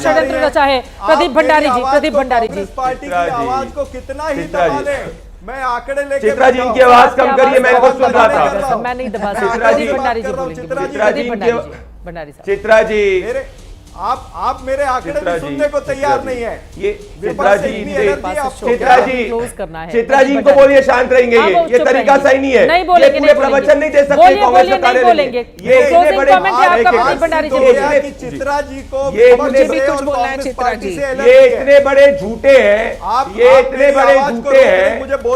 षड्यंत्र रचा है। प्रदीप भंडारी जी, प्रदीप भंडारी जी, पार्टी की आवाज को कितना ही दबा लें, मैं आंकड़े लेके चित्रा जी इनकी आवाज कम करिए, मैं इनको सुन रहा था। मैं नहीं दबा सकता। चित्रा जी, प्रदीप भंडारी जी बोलेंगे। चित्रा जी, भंडारी साहब, चित्रा जी, आप मेरे आंकड़े भी सुनने को तैयार नहीं है। ये चित्रा जी, चित्रा जी, क्लोज करना है। चित्रा जी इनको बोलिए शांत रहेंगे। ये तरीका सही नहीं है। नहीं बोलेंगे, पूरे प्रवचन नहीं दे सकते कांग्रेस का कार्य। बोलेंगे। ये क्लोजिंग कमेंट है आपका प्रदीप भंडारी जी बोलिए। चित्रा जी को मुझे भी कुछ बोलना है चित्रा जी। ये इतने बड़े झूठे हैं, ये इतने बड़े झूठे हैं,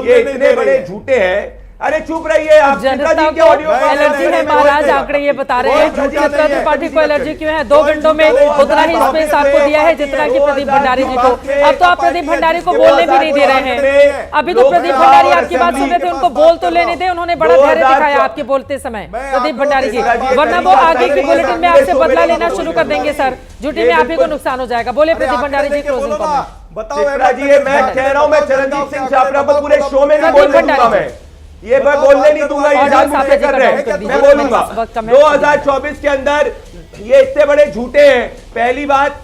ये इतने बड़े झूठे हैं। अरे चुप रहिए आप। जनता को एलर्जी है महाराज, आंकड़े ये बता रहे हैं। समाजवादी पार्टी को एलर्जी क्यों है? 2 घंटों में उतना ही स्पेस आपको दिया है जितना कि प्रदीप भंडारी जी को। अब तो आप प्रदीप भंडारी को बोलने भी नहीं दे रहे हैं। अभी तो प्रदीप भंडारी आपकी बात सुन रहे थे, उनको बोल तो लेने दे। उन्होंने बड़ा धैर्य दिखाया आपके बोलते समय प्रदीप भंडारी जी, वरना वो आगे की बुलेटिन में आपसे बदला लेना शुरू कर देंगे सर। झूठी में आप ही को नुकसान हो जाएगा। बोले प्रदीप भंडारी जी, क्लोजिंग कमेंट। चित्रा जी मैं कह रहा हूं, मैं चरणजीत सिंह छापरा को पूरे शो में नहीं बोलने दूंगा। मैं ये मैं बोलने नहीं दूंगा, ये जानबूझ कर रहे हैं। मैं बोलूंगा 2024 के अंदर ये इतने बड़े झूठे हैं। पहली बात,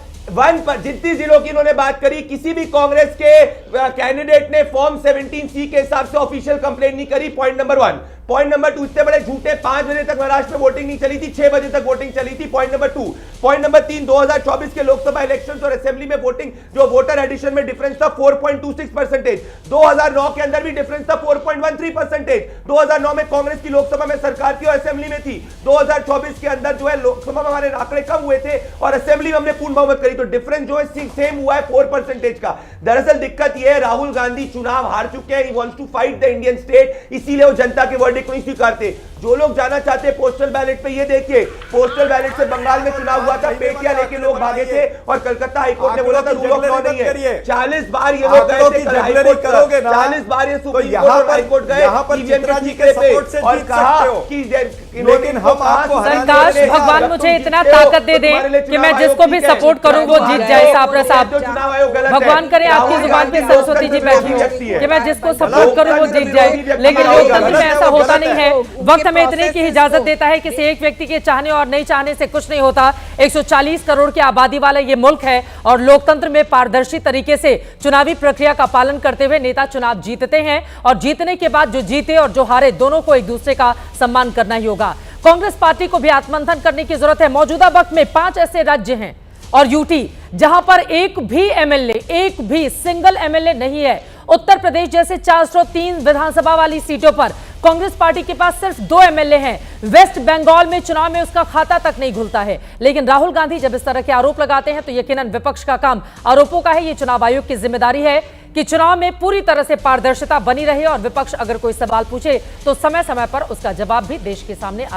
जितनी जिलों की इन्होंने बात करी, किसी भी कांग्रेस के कैंडिडेट ने फॉर्म 17C के हिसाब से ऑफिशियल कंप्लेंट नहीं करी। Point number 1। पॉइंट नंबर 2, इतने बड़े झूठे, 5 बजे तक महाराष्ट्र में वोटिंग नहीं चली थी, 6 बजे तक वोटिंग चली थी। Point number 2। पॉइंट नंबर 3, 2024 के लोकसभा इलेक्शंस और असेंबली में वोटिंग जो वोटर एडिशन में डिफरेंस था 4.26%। 2009 के अंदर भी डिफरेंस था 4.13%। 2009 में कांग्रेस की लोकसभा में सरकार थी और असेंबली में थी। 2024 के अंदर जो है लोकसभा में हमारे आंकड़े कम हुए थे और असेंबली में हमने पूर्ण बहुमत करी, तो डिफरेंस जो है सेम हुआ है 4% का। दरअसल दिक्कत यह है, राहुल गांधी चुनाव हार चुके हैं। He wants to fight the Indian state, इसीलिए वो जनता के वर्डिक्ट को नहीं स्वीकारते। जो लोग जाना चाहते हैं पोस्टल बैलेट पे, ये देखिए पोस्टल बैलेट से बंगाल में चुनाव हुआ था, पेटियां लेके लोग भागे थे और कलकत्ता हाईकोर्ट ने बोला था रूल ऑफ लॉ नहीं है। 40 बार ये लोग गए थे हाईकोर्ट, 40 बार ये सुप्रीम कोर्ट हाईकोर्ट गए चित्रा जी के सपोर्ट से और कहा कि लेकिन हम आपको काश भगवान मुझे इतना ताकत दे दे कि मैं जिसको भी सपोर्ट करूं वो जीत जाए। साहब भगवान करे आपकी जुबान पे सरस्वती जी बैठी हो कि मैं जिसको सपोर्ट करूं वो जीत जाए, लेकिन लोकतंत्र में ऐसा होता नहीं है। वक्त हमें इतने की इजाजत देता है, किसी एक व्यक्ति के चाहने और नहीं चाहने से कुछ नहीं होता। 140 करोड़ की आबादी वाला ये मुल्क है और लोकतंत्र में पारदर्शी तरीके से चुनावी प्रक्रिया का पालन करते हुए नेता चुनाव जीतते हैं और जीतने के बाद जो जीते और जो हारे दोनों को एक दूसरे का सम्मान करना ही होगा। कांग्रेस पार्टी को भी आत्ममंथन करने की जरूरत है। मौजूदा वक्त में 5 ऐसे राज्य हैं और यूटी जहां पर एक भी एमएलए, एक भी सिंगल एमएलए नहीं है। उत्तर प्रदेश जैसे 403 विधानसभा वाली सीटों पर कांग्रेस पार्टी के पास सिर्फ 2 एमएलए हैं। वेस्ट बंगाल में चुनाव में उसका खाता तक नहीं खुलता है। लेकिन राहुल गांधी जब इस तरह के आरोप लगाते हैं तो यकीनन विपक्ष का काम आरोपों का है। ये चुनाव आयोग की जिम्मेदारी है कि चुनाव में पूरी तरह से पारदर्शिता बनी रहे और विपक्ष अगर कोई सवाल पूछे तो समय समय पर उसका जवाब भी देश के सामने आता